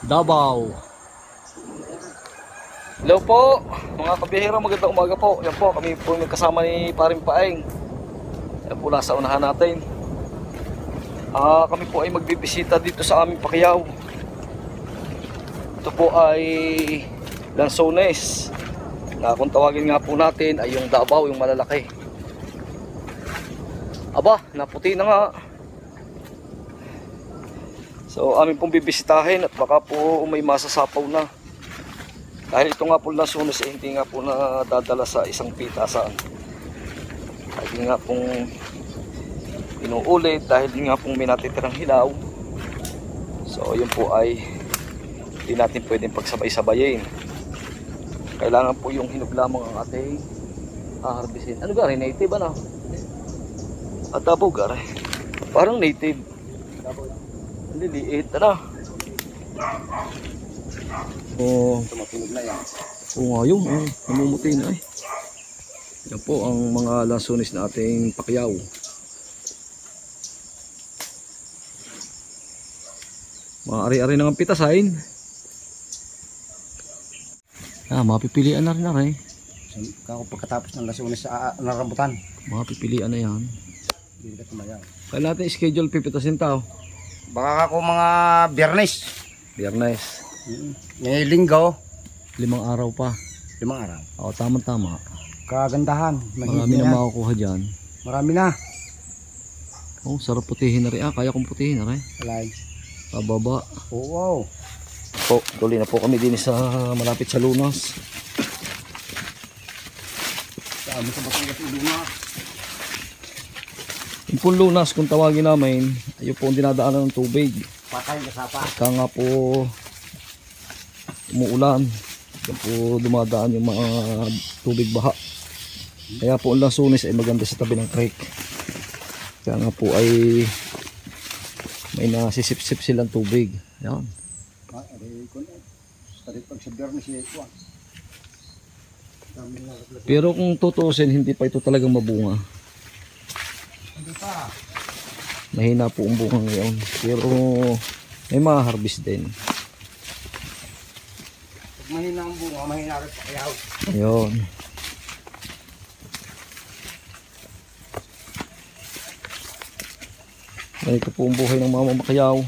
Davao. Hello po mga kabihero, magandang umaga po. Yan po, kami po nagkasama ni Paring Paeng. Yan po, nasa unahan natin. Kami po ay magbibisita dito sa aming Pacquiao. Ito po ay Lanzones, na kung tawagin nga po natin ay yung Davao, yung malalaki. Aba, naputi na nga. So amin pong bibisitahin at baka po may masasapaw na. Dahil ito nga po Lanzones eh, hindi nga po na dadala sa isang pitasan. Hindi nga pong inuulit dahil nga pong may natitirang hilaw. So yun po ay hindi natin pwedeng pagsabay-sabayin. Kailangan po yung hinog lamang ang ating harvestin. Ano gari? Native ano? At Davao gari. Parang native. Ang liliit. Ano? Oh, tumatunog na yan. Oo nga yun. Namumuti na eh. Yan po ang mga Lanzones na ating Pacquiao. Mga ari-ari na ang pitasain. Mapipilian na rin na rin. Kako pagkatapos ng Lanzones sa narambutan. Mapipilian na yan. Hindi ka tumayaw. Kaya natin schedule pipitasin tao. Baka ako mga Biyernes. Biyernes. Ngayon Linggo. 5 araw pa. 5 araw. Oo, tama-tama. Kagandahan. Marami na makukuha dyan. Marami na. Oh, sarap putihin na rin. Kaya kong putihin na rin. Alay. Pababa. Oh, wow. Po, tuloy na po kami din sa malapit sa Lunas. Dami sa Batangas Lunas. Yung po Lunas, kung tawagin namin, ayun po ang dinadaanan ng tubig. Patay na sapa. Kaya nga po umuulan. Kaya po dumadaan yung mga tubig baha. Kaya po ang Lanzones ay maganda sa tabi ng creek. Kaya nga po ay may nasisip-sip silang tubig. Yan. Pero kung tutuusin, hindi pa ito talagang mabunga. Mahina po ang bunga ngayon. Pero may ma-harvest din. Pag mahina ang bunga, mahina rin sa kayaw. Ayun. Ito po ang buhay ng mga Pacquiao.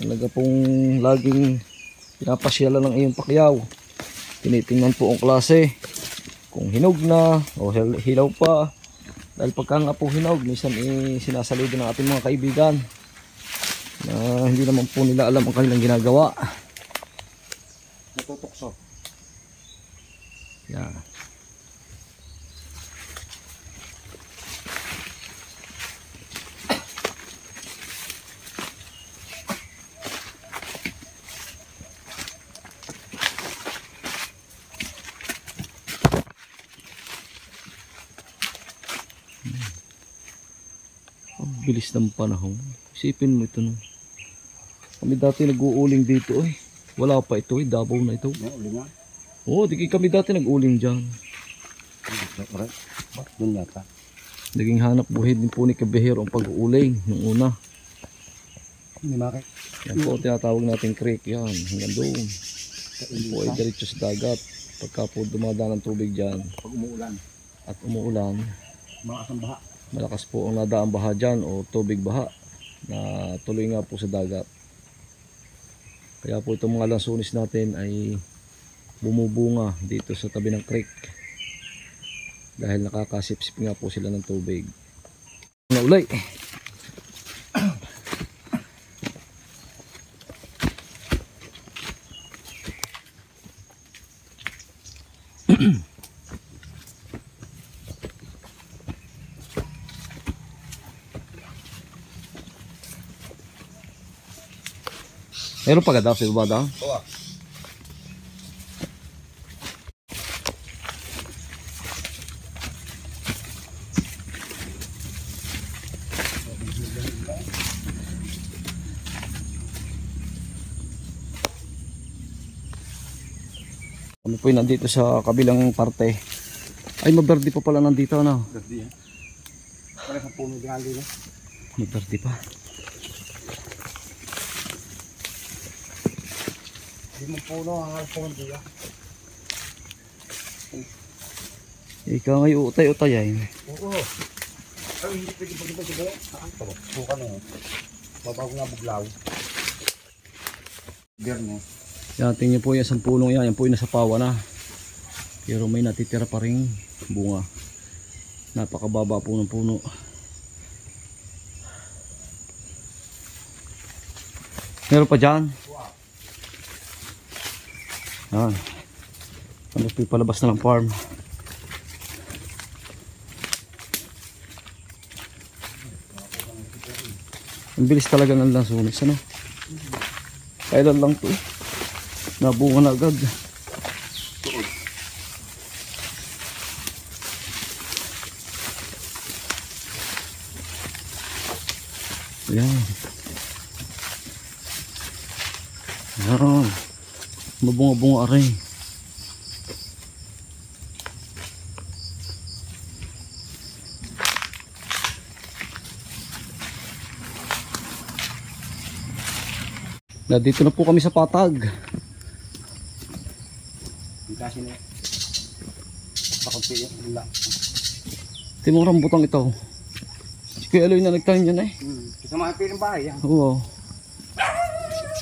Talaga pong laging pinapasyalan ng iyong Pacquiao. Tinitingnan po ang klase, kung hinog na o hilaw pa. Dahil pagka nga po hinog, minsan sinasalido ng ating mga kaibigan na hindi naman po nila alam ang kanilang ginagawa. Natutukso. Yan. Bilis ng panahon. Isipin mo ito no. Kami dati nag-uuling dito eh. Wala pa ito eh. Davao na ito. Oo, di kami dati nag-uuling dyan. Doon yata. Naging hanap buhay din po ni Kabihero ang pag-uuling nung una. Hindi makit. Yan po tinatawag natin creek yan. Hanggang doon. Yan po ay diretso sa dagat. Pagka po dumadaan ng tubig dyan. Pag umuulan. At umuulan. Malakas ang baha. Malakas po ang nadaang baha dyan o tubig baha na tuloy nga po sa dagat. Kaya po itong mga Lanzones natin ay bumubunga dito sa tabi ng creek dahil nakakasipsip nga po sila ng tubig. Naulay. Meron pa daw sa baba daw? Oo. Kami po nandito sa kabilang parte. Ay, maberde pa pala nandito, ano? Maberde yan. Pala sa puno diyan din. Maberde pa. Limang puno ang alpon diya. Ikaw ngay utay-utay ay. Oo. Ay, hindi pwede pag-ibig siguro. Ito ba? Buka na yun. Babago nga buglaw. Gerno. Yan, tingnan po yung isang pulong yan. Yan po yung nasa pawa na. Pero may natitira pa rin bunga. Napakababa po ng puno. Meron pa dyan. Yan. Ano po palabas na lang farm. Ang bilis talaga ng lansunis, ano? Kailan lang to eh. Nabunga na agad. Ayan. Ayan. Mabunga-bunga rin. Dito na po kami sa patag. Kasi na. Pakunti yung ulan. Timong rambutang ito. Si Kuya Eloy na nagtanim dyan eh. Sa mga piling bahay yan. Oo.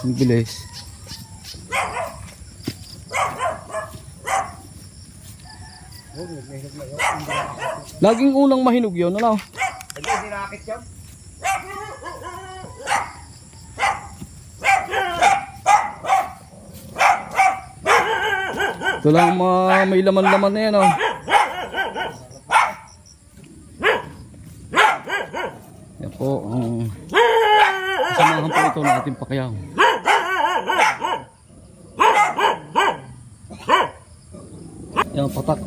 Ang bilis. Laging unang mahinog yun, ano? Hindi, dinakit yan. Ito lang may laman-laman na yan, oh. Yan po, kasamahan po ito ng ating pakyaw. Yan, patak.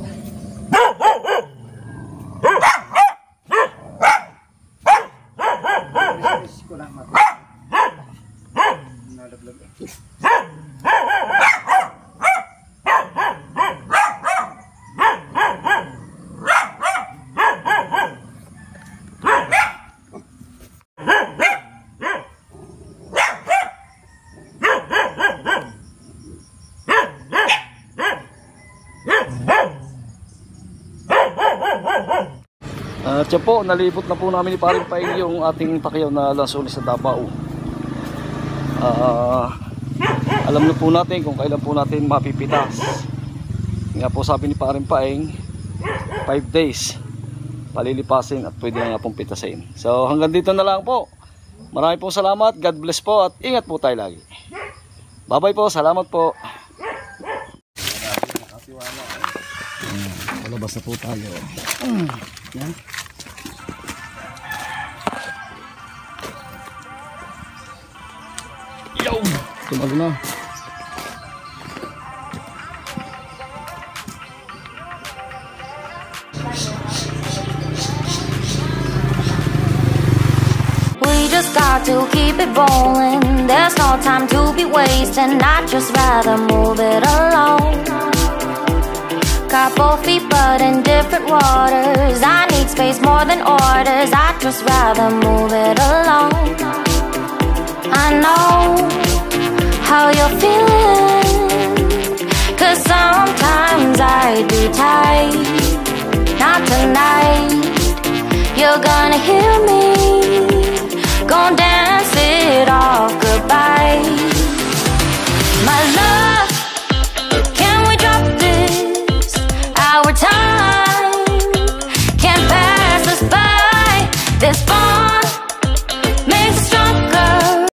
At yan po, nalibot na po namin ni Paring Paing yung ating pakyaw na lansunis sa Davao. Alam na po natin kung kailan po natin mapipitas. Nga po sabi ni Paring Paing, 5 days palilipasin at pwede na nga pong pitasin. So hanggang dito na lang po. Maraming po salamat, God bless po at ingat po tayo lagi. Bye bye po, salamat po. Palabas na po tayo. Yan. Yo! Tumago na. We just got to keep it rolling. There's no time to be wasting. I'd just rather move it along. Couple feet but in different waters. I need space more than orders. I'd just rather move it along. I know how you're feeling, 'cause sometimes I do tight. Not tonight. You're gonna hear me